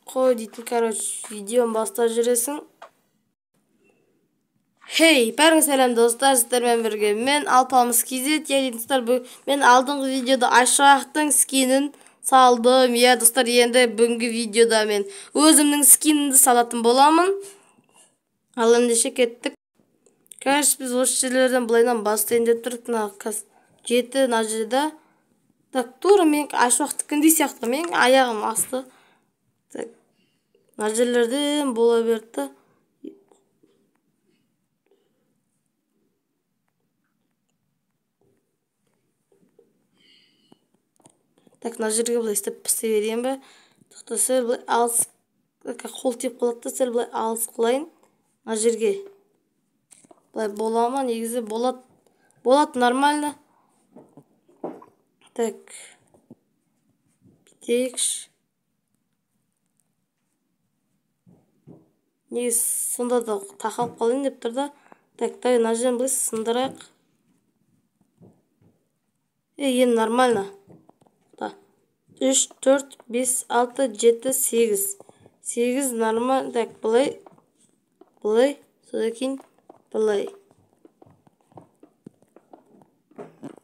Қой дейтін, видеоны бастап жүресің. Хей, бәріңіз сәлем достар, сіздермен бірге мен Алпамыс KZ. Достар, мен алдыңғы видеода Ашуақтың скинін салдым. Достар, енді бүгінгі видеода мен өзімнің скинімді салатын боламын. Ал ендеше кеттік. Біз осы жерлерден былайынан бастайын деп тұрдық. Жеті мына жерде. Так, тура мен Ашуақтікіндей сияқты, мен аяғым асты. Так, мына жерлерден бола берді. Так, мына жерге былай істеп пісте берейін бе? Тоқта сәл былай алыс, қол тиіп қалады, сәл былай алыс қылайын. Мына жерге былай бола ма? Негізі болады. Болады нормально. Так, бітейікші. Негізі сонда да тақалып қалайын деп тұр да. Так, мына жерін былай сындырайық. Енді нормально. 3, 4, 5, 6, 7, 8. 8 нормально. Так, былай. Былай. Содан кейін былай.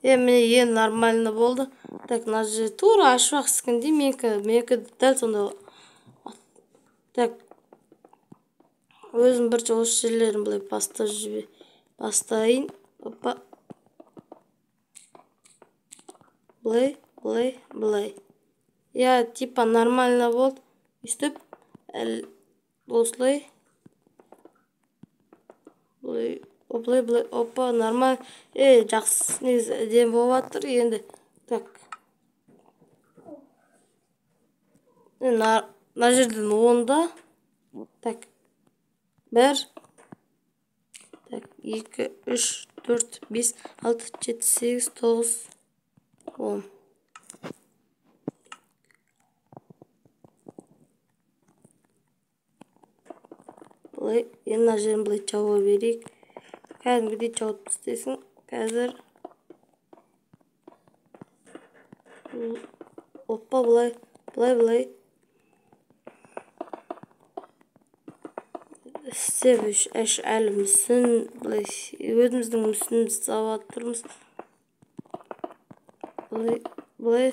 Міне нормально болды. Так, мына жер тура Ашуақ скіндей, менікі дәл сонда. Так, өзім бірінші осы жерлерін былай бастайын. Опа. Былай, былай, былай. Типа нормально болды. Үстіп, осылай. Былай, опа, нормально. Жақсы, негізі әдем болып жатыр енді. Так. Мына жерден 10-да. Так. 1. Так, 2, 3, 4, 5, 6, 7, 8, 9, 10. Былай, мына жерін былай жауа берейік. Кәдімгідей жауып істесін. Қазір. Опа, былай, былай. Істеп әлі мүсін, былай, өзіміздің мүсінімізді салып тұрмыз. Былай.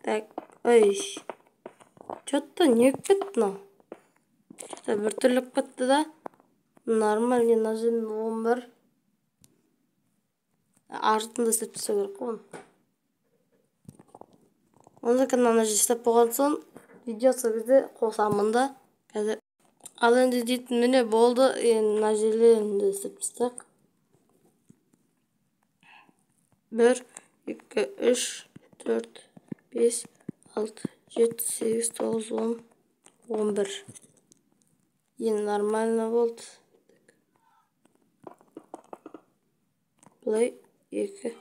Так, ой. Что-то не кетті. Бір түрлік кетті да. Нормально, мына жерін 11. Артында істеп түсу керек қой. Онда мына жер істеп болған соң видеосы бізде қосамын да. Ал енді дейтін міне болды. Мына жерлерінде істеп түстік. 1, 2, 3, 4, 5, 6, 7, 8, 9, 10, 11. Енді нормально болды. Былай, 2.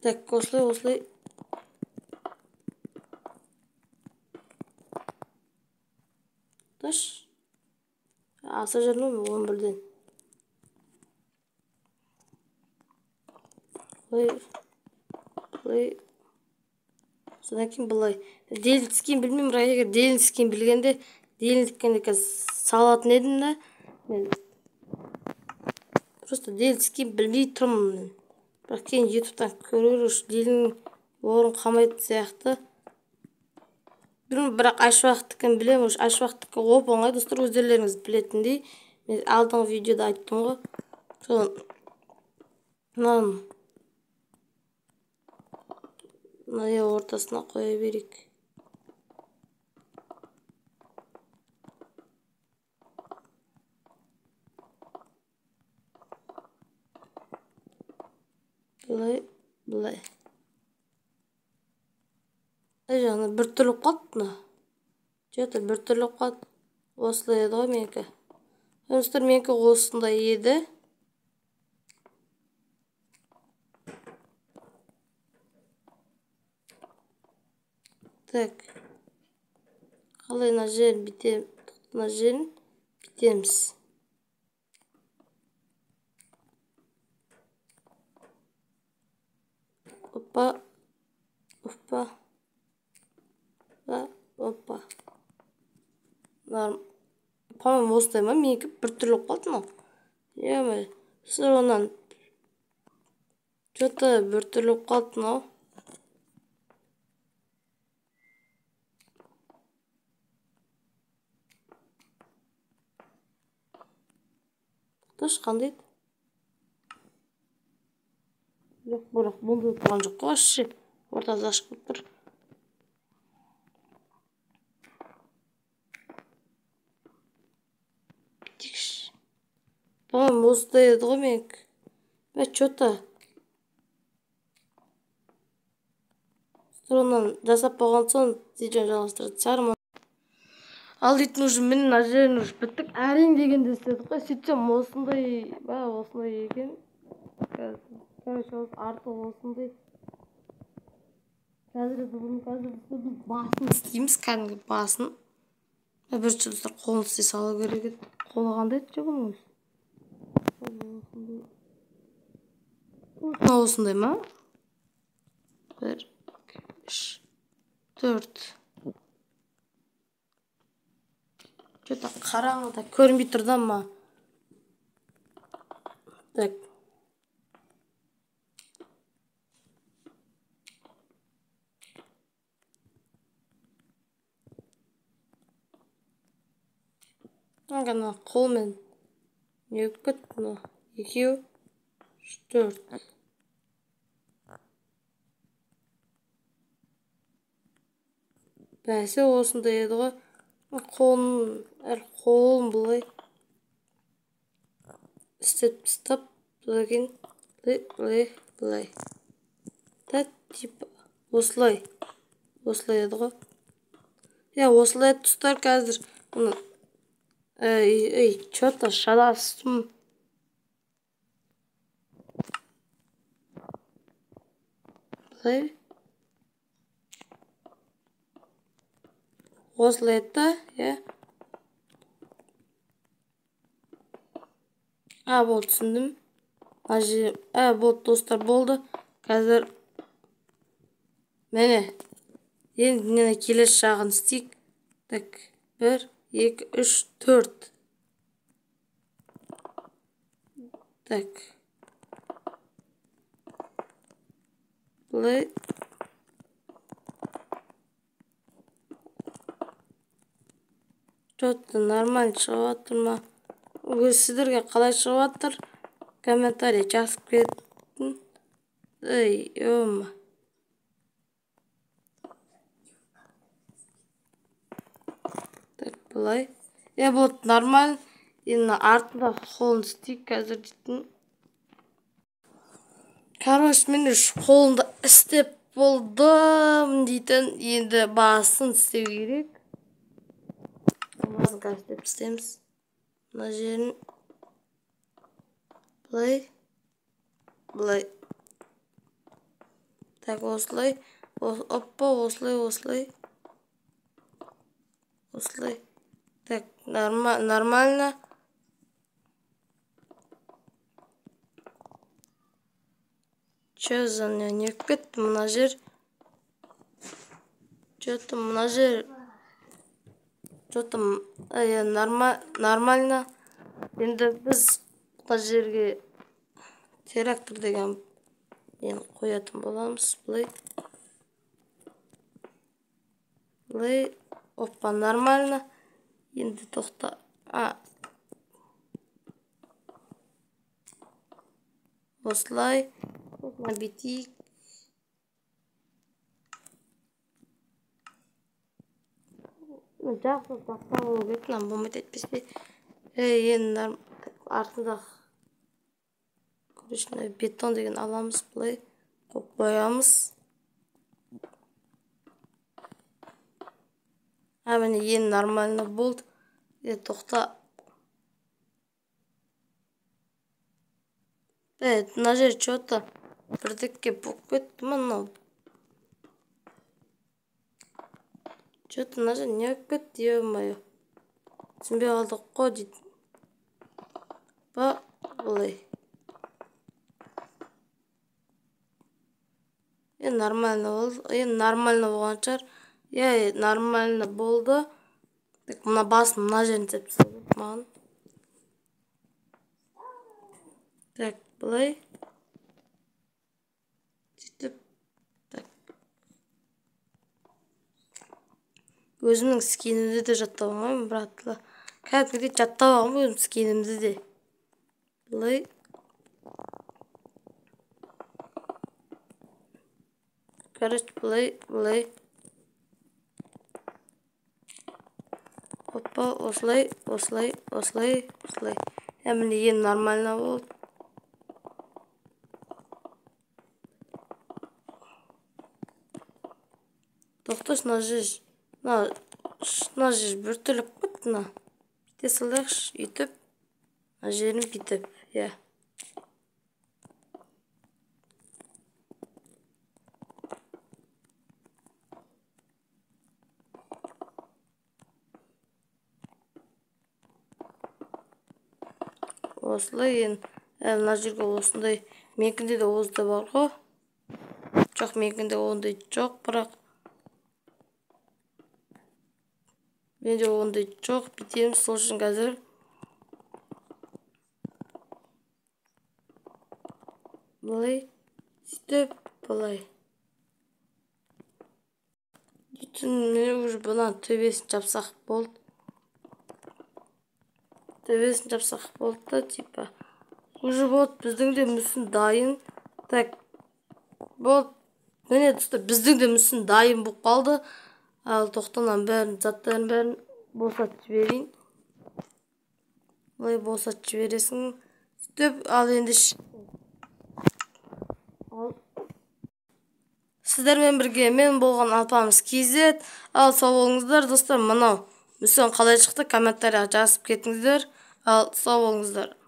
Так, осылай. Таш. Аса жүрмей 11-ден. Былай. Содан кейін былай. Делінтіскен білмеймін, егер делінтіскен білгенде, делінтіккенде салатын едім да. Просто делінтіскен білмей тұрмын. Бірақ кейін ютубтан көрер үш делін орын қамайды сияқты. Бірақ Ашуақтікін білем, Ашуақтікі оп-оңай достар, өздерлеріңіз білетіндей. Мен алдыңғы видеода айттым ғой. Содан мына ортасына қоя берейік. Былай. Жаңа бір түрлі қалды. Жеті бір түрлі қалды. Осылай еді ғой менікі. Өністер менікі осындай еді. Так. Қалай мына жерін бітеміз. опа, опа, опа. По-моему, осылай ма? Менікі бір түрлі қалды мынау. Е-май, сонан что-то бір түрлі қалды мынау. Қандай еді? Жоқ, бірақ бұлды тұрған жоқ қой, ше. Ортасы ашық болып тұр. По-моему, осылай еді ғой менікі. Что-то сонан жасап болған соң видеоны жалғастыратын шығармын. Ал дейтін уже міне мына жерін уже біттік. Әрең дегенде істедік қой. Сөйтсем осындай екен. Короче, артық осындай. Қазір біз басын істейміз, кәдімгі басын. Бірінші достар қолын істей салу керек еді. Қолы қандай еді жоқ оның? Осындай ма? 1, 2, 3, 4. Что-то қараңғыда көрінбей тұрды ма? Так. Ана қолмен не өкпет бұны? 2, 4. Бәсе осындай еді ғой. Қолын бұлай істеп тастап, бұлай бұлай. Типа осылай еді ғой. Осылай тұстар қазір. Что-то шаластым. Бұлай. Осылай еді, болды, түсіндім. Болды, достар, болды. Қазір мені енді келесі жағын істейік. Так, 1, 2, 3, 4. Так. Бұлай. Что-то нормально шығып жатыр ма? Сіздерге қалай шығып жатыр? Комментарий жазып кеттің. Өма. Так, бұлай. Болды, нормально. Енді артында қолын істейік қазір дейтін. Короче, мен қолымды істеп болдым дейтін. Енді басын істеу керек. Басын қазір істеп істейміз. Мына жерін бұлай. Так, осылай. Опа, осылай. Так, нормально. Че за не өкпетті мына жер? Что-то мына жер. Что-то нормально. Енді біз мына жерге трактор деген қоятын боламыз. Бұлай. Опа, нормально. Енді тоқта. Осылай. Бетейік. Жақсы тақтан ол бетінен болмайды етпесе. Енді артында бетон деген аламыз. Бұлай қоямыз. Міне ең нормально болды. Тоқта. Мына жер что-то бірдікке болып кетті мынау. Что-то мына жер не болып кетті, е-мое. Түсінбей қалдық қой дейді. Бұлай. Нормально болды. Нормально болған шығар. Нормально болды. Тек мына басын мына жерін істеп тастадым маған. Так, былай. Сөйтіп. Так. Өзімнің скинімді де жаттап алмаймын, братла. Кәдімгідей жаттап алғанмын өзім скинімді де. Былай. Короче, былай. Опа, осылай. Міне ең нормально болды. Тоқташ, мына жер біртүрлі кетті мына. Бүйте салайықшы, үйтіп. Мына жерін бүйтіп, Осылай мына жерге осындай. Менікінде де осындай бар ғой. Жоқ, менікінде ондай жоқ, бірақ менде ондай жоқ. Бүйтеміз сол үшін қазір. Былай. Сөйтіп, былай. Мен уже бұнан төбесін жапсақ болды. Да, типа. Уже болды, біздің де мүсін дайын. Так, болды. Міне, достар, біздің де мүсін дайын болып қалды. Ал тоқтанан заттарын бәрін босатып жіберейін. Былай босатып жібересің. Сөйтіп, ал енді сіздермен бірге мен болған Алпамыс KZ. Ал сау болыңыздар, достар. Мынау мүсін қалай шықты, комментарияға жазып кетіңіздер. Ал сау болыңыздар.